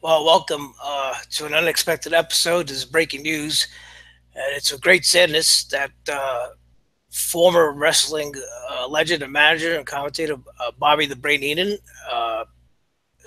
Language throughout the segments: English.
Well, welcome to an unexpected episode. This is breaking news, and it's a great sadness that former wrestling legend and manager and commentator Bobby the Brain Heenan uh,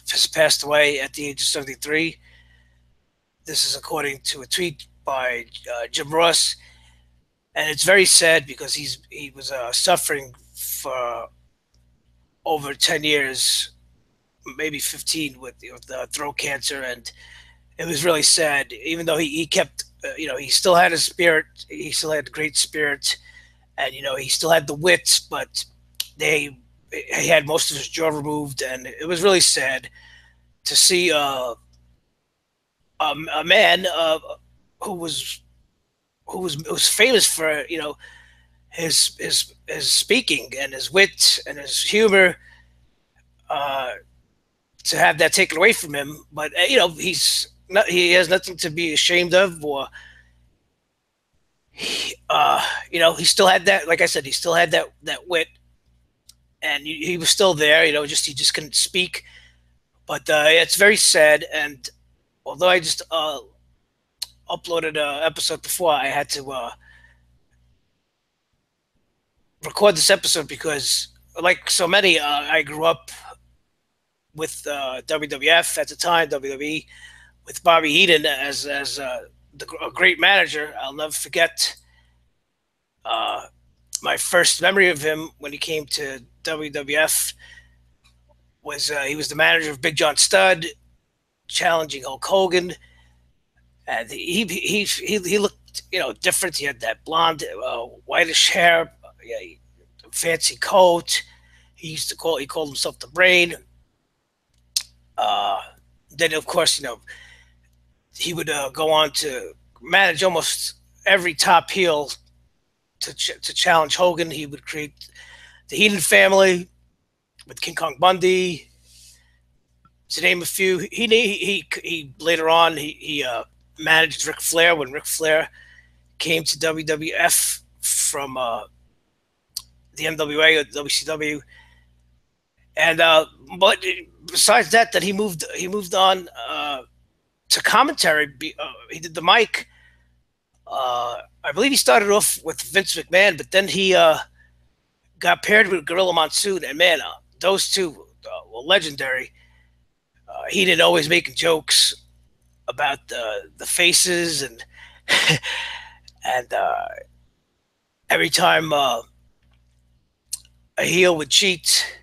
has passed away at the age of 73. This is according to a tweet by Jim Ross, and it's very sad because he was suffering for over 10 years, maybe 15, with throat cancer, and it was really sad. Even though he kept, he still had his spirit. He still had great spirit, and he still had the wits. But they he had most of his jaw removed, and it was really sad to see a man who was who was famous for his speaking and his wit and his humor. Uh, to have that taken away from him, but he has nothing to be ashamed of, or he still had that. Like I said, he still had that wit, and he was still there. Just he just couldn't speak. But it's very sad. And although I just uploaded an episode before, I had to record this episode because, like so many, I grew up with WWF at the time, WWE, with Bobby Heenan as a great manager. I'll never forget uh, my first memory of him when he came to WWF was he was the manager of Big John Studd, challenging Hulk Hogan, and he looked different. He had that blonde, whitish hair, yeah, fancy coat. He called himself the Brain. Uh, then of course he would go on to manage almost every top heel to challenge Hogan. He would create the Heenan family with King Kong Bundy, to name a few. He later on he managed Ric Flair when Ric Flair came to WWF from the NWA or WCW, and but besides that he moved on to commentary. He did the mic. I believe he started off with Vince McMahon, but then he got paired with Gorilla Monsoon, and man, those two were legendary. He didn't always making jokes about the faces, and and every time a heel would cheat,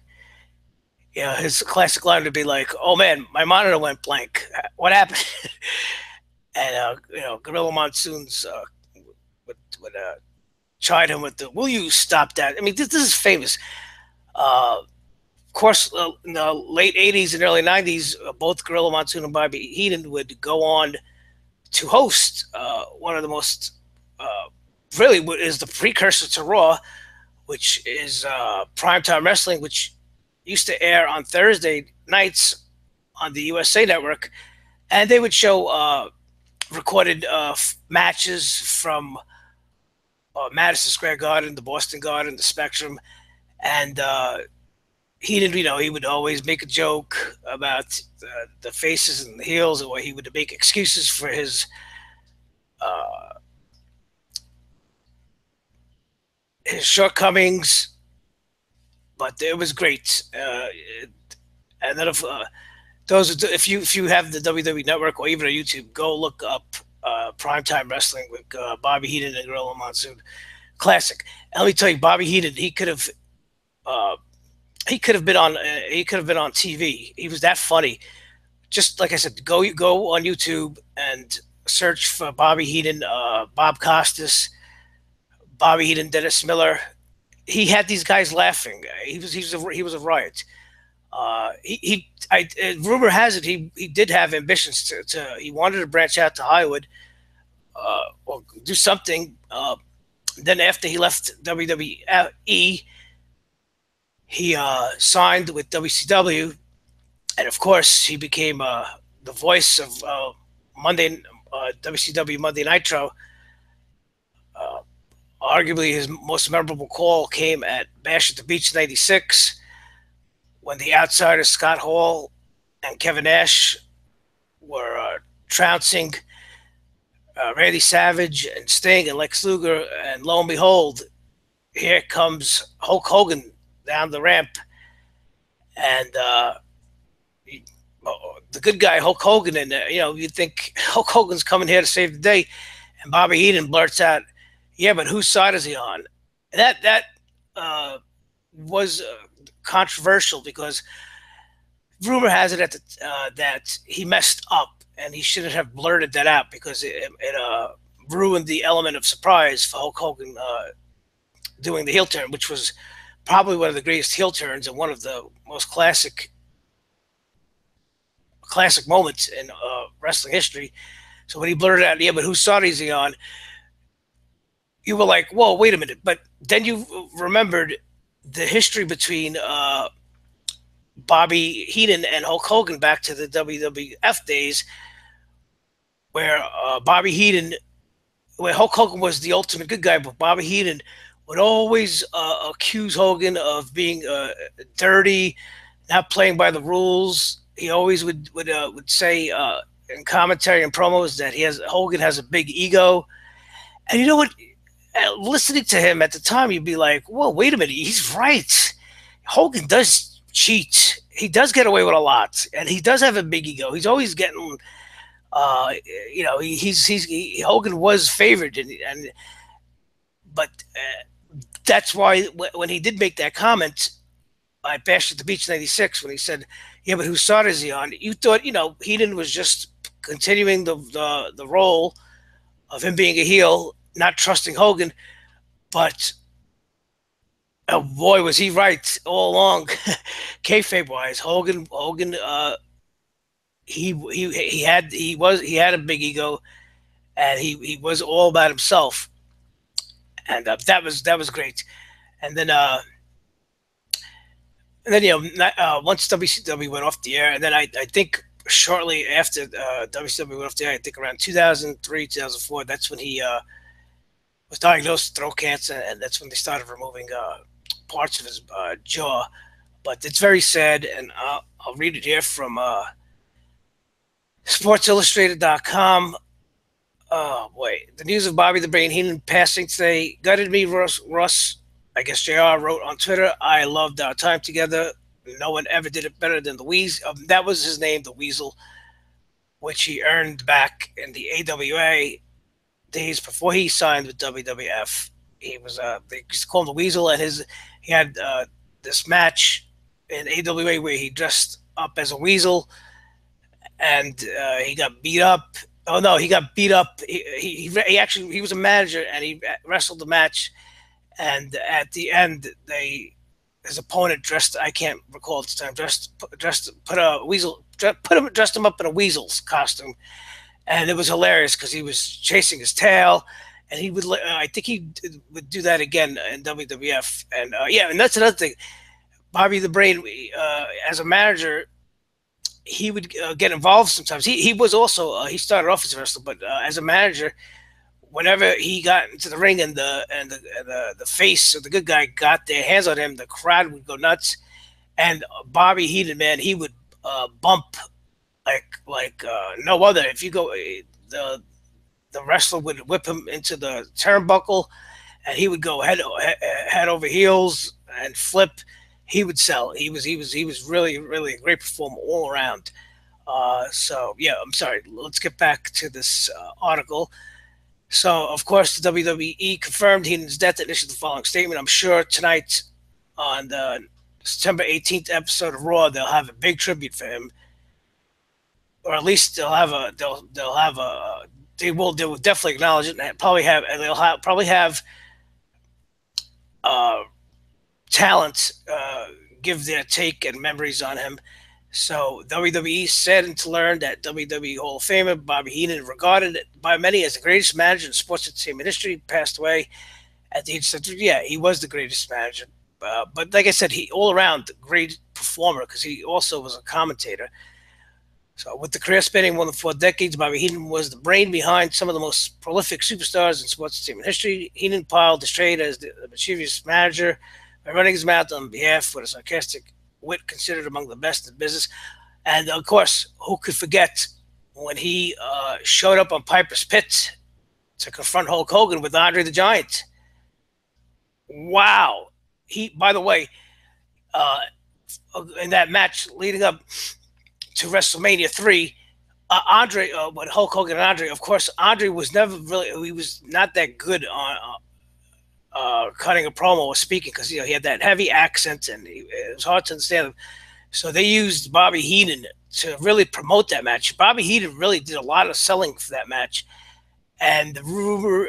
his classic line would be like, "Oh man, my monitor went blank. What happened?" And Gorilla Monsoon's would chide him with the, "Will you stop that?" I mean, this is famous. Of course, in the late '80s and early '90s, both Gorilla Monsoon and Bobby Heenan would go on to host one of the most really what is the precursor to Raw, which is primetime wrestling, which used to air on Thursday nights on the USA Network, and they would show recorded matches from Madison Square Garden, the Boston Garden, the Spectrum, and he would always make a joke about the faces and the heels, or he would make excuses for uh, his shortcomings. But it was great. And then if you have the WWE Network or even on YouTube, go look up Primetime Wrestling with Bobby Heenan and Gorilla Monsoon. Classic. And let me tell you, Bobby Heenan, uh, he could have been on TV. He was that funny. Just like I said, go on YouTube and search for Bobby Heenan, Bob Costas, Bobby Heenan, Dennis Miller. He had these guys laughing. He was a riot. Rumor has it he did have ambitions to he wanted to branch out to Hollywood or do something. Then after he left WWE, he signed with WCW, and of course he became the voice of Monday WCW Monday Nitro. Uh, Arguably, his most memorable call came at Bash at the Beach '96 when the Outsiders Scott Hall and Kevin Nash were trouncing Randy Savage and Sting and Lex Luger, and lo and behold, here comes Hulk Hogan down the ramp, and the good guy Hulk Hogan, and you think Hulk Hogan's coming here to save the day, and Bobby Heenan blurts out, "Yeah, but whose side is he on?" And that uh, was controversial because rumor has it that he messed up and he shouldn't have blurted that out because it ruined the element of surprise for Hulk Hogan doing the heel turn, which was probably one of the greatest heel turns and one of the most classic moments in wrestling history. So when he blurted out, "Yeah, but whose side is he on?" you were like, "Whoa, wait a minute!" But then you remembered the history between Bobby Heenan and Hulk Hogan back to the WWF days, where where Hulk Hogan was the ultimate good guy, but Bobby Heenan would always accuse Hogan of being dirty, not playing by the rules. He always would say in commentary and promos that Hogan has a big ego, and you know what? Listening to him at the time, you'd be like, "Whoa, wait a minute, he's right. Hogan does cheat. He does get away with a lot, and he does have a big ego. He's always getting, Hogan was favored, and but that's why when he did make that comment, I bashed at the beach in '86 when he said, "Yeah, but whose side is he on?" You thought, Heenan was just continuing the role of him being a heel, not trusting Hogan, but oh boy, was he right all along, kayfabe wise. Hogan, he had a big ego, and he was all about himself, and that was great. And then once WCW went off the air, and then I think shortly after WCW went off the air, I think around 2003, 2004, that's when he was diagnosed with throat cancer, and that's when they started removing parts of his jaw. But it's very sad, and I'll read it here from SportsIllustrated.com. Oh boy, the news of Bobby the Brain Heenan passing today gutted me. Russ, I guess JR wrote on Twitter, "I loved our time together. No one ever did it better than the Weasel." That was his name, the Weasel, which he earned back in the AWA days before he signed with WWF. He was they used to call him the Weasel, and he had this match in AWA where he dressed up as a weasel, and he got beat up. Oh no, he got beat up. He was a manager, and he wrestled the match, and at the end his opponent dressed, I can't recall at the time, dressed him up in a weasel's costume, and it was hilarious because he was chasing his tail, and I think he would do that again in WWF, and and that's another thing. Bobby the Brain, as a manager, he would get involved sometimes. He was also he started off as a wrestler, but as a manager, whenever he got into the ring and the face of the good guy got their hands on him, the crowd would go nuts. And Bobby Heenan, man, he would bump like no other. If you go, the wrestler would whip him into the turnbuckle, and he would go head over heels and flip. He would sell. He was really really a great performer all around. So yeah, I'm sorry. Let's get back to this article. So, of course, the WWE confirmed Heenan's death and issued the following statement. I'm sure tonight on the September 18th episode of Raw, they'll have a big tribute for him, or at least they will definitely acknowledge it, and probably have talent give their take and memories on him. So WWE said and to learn that WWE Hall of Famer Bobby Heenan, regarded by many as the greatest manager in sports entertainment history, passed away at the age of 73. Yeah, he was the greatest manager. But like I said, he all around great performer because he also was a commentator. So with the career spanning more than 4 decades, Bobby Heenan was the brain behind some of the most prolific superstars in sports entertainment history. Heenan piled his trade as the mischievous manager by running his mouth on behalf with a sarcastic wit considered among the best in business. And of course, who could forget when he showed up on Piper's Pit to confront Hulk Hogan with Andre the Giant. Wow. By the way, uh, in that match leading up to WrestleMania 3, Andre, when Hulk Hogan and Andre, of course, Andre was never really, he was not that good on cutting a promo or speaking because, he had that heavy accent and it was hard to understand him. So they used Bobby Heenan to really promote that match. Bobby Heenan really did a lot of selling for that match. And the rumor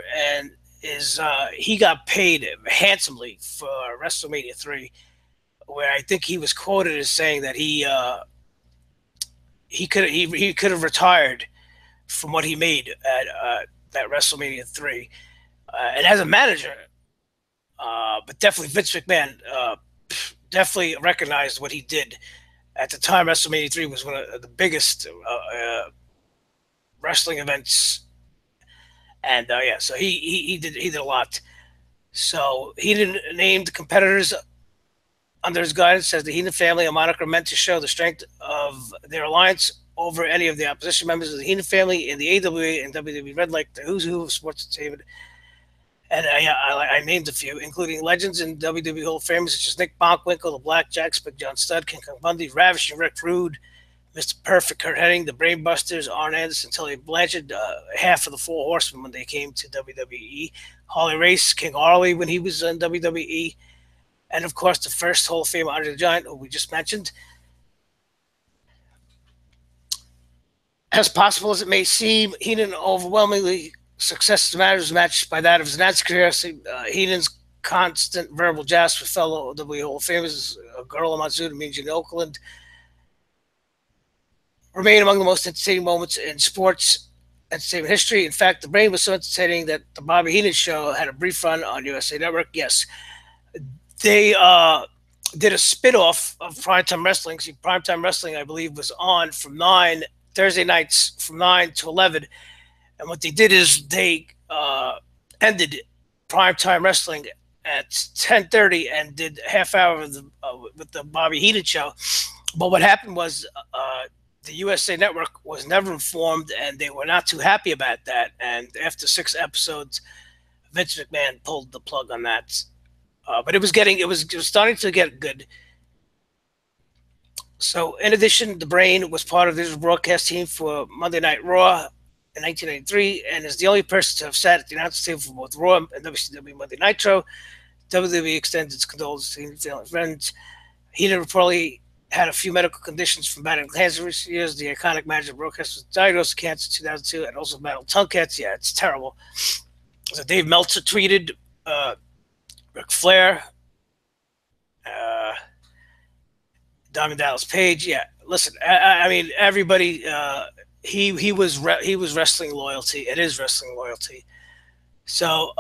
is he got paid handsomely for WrestleMania 3, where I think he was quoted as saying that he could have retired from what he made at that WrestleMania 3. And as a manager, but definitely Vince McMahon definitely recognized what he did at the time. WrestleMania 3 was one of the biggest wrestling events, and yeah, so he did a lot. So he didn't name the competitors under his guidance. Says the Heenan family, a moniker meant to show the strength of their alliance over any of the opposition members of the Heenan family in the AWA and WWE. Read like the who's who of sports entertainment. And I named a few, including legends in WWE Hall of Fame such as Nick Bockwinkel, the Blackjacks, Big John Studd, King Kong Bundy, Ravishing Rick Rude, Mr. Perfect, Kurt Hennig, the Brainbusters, Arn Anderson, Tully Blanchard, half of the Four Horsemen when they came to WWE, Harley Race, King Harley when he was in WWE, and of course the first Hall of Fame Andre the Giant, who we just mentioned. As possible as it may seem, Heenan overwhelmingly success matters matched by that of his announcing career. Heenan's constant verbal joust with fellow WWE Hall of Famers, Gorilla Monsoon and Mean Gene Okerlund, remain among the most entertaining moments in sports entertainment history. In fact, the Brain was so entertaining that the Bobby Heenan Show had a brief run on USA Network. Yes, they did a spin-off of Primetime Wrestling. See, Primetime Wrestling, I believe, was on from 9 Thursday nights from 9 to 11. And what they did is they ended Primetime Wrestling at 10:30 and did a half hour of with the Bobby Heenan Show. But what happened was the USA Network was never informed, and they were not too happy about that. And after 6 episodes, Vince McMahon pulled the plug on that. But it was starting to get good. So, in addition, the Brain was part of the broadcast team for Monday Night Raw in 1993, and is the only person to have sat at the announce table for both Raw and WCW Monday Nitro. WWE extended its condolences to his friends. He reportedly had a few medical conditions from battling cancer for years. The iconic manager broadcast was diagnosed with cancer in 2002 and also battled tongue cancer. Yeah, it's terrible. So Dave Meltzer tweeted, Ric Flair, Diamond Dallas Page. Yeah, listen, I mean, everybody. He was wrestling loyalty. It is wrestling loyalty. So,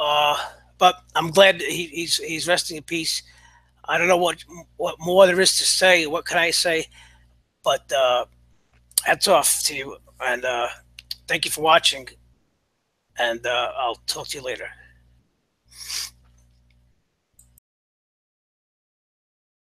but I'm glad he's resting in peace. I don't know what more there is to say. What can I say? But hats off to you, and thank you for watching. And I'll talk to you later.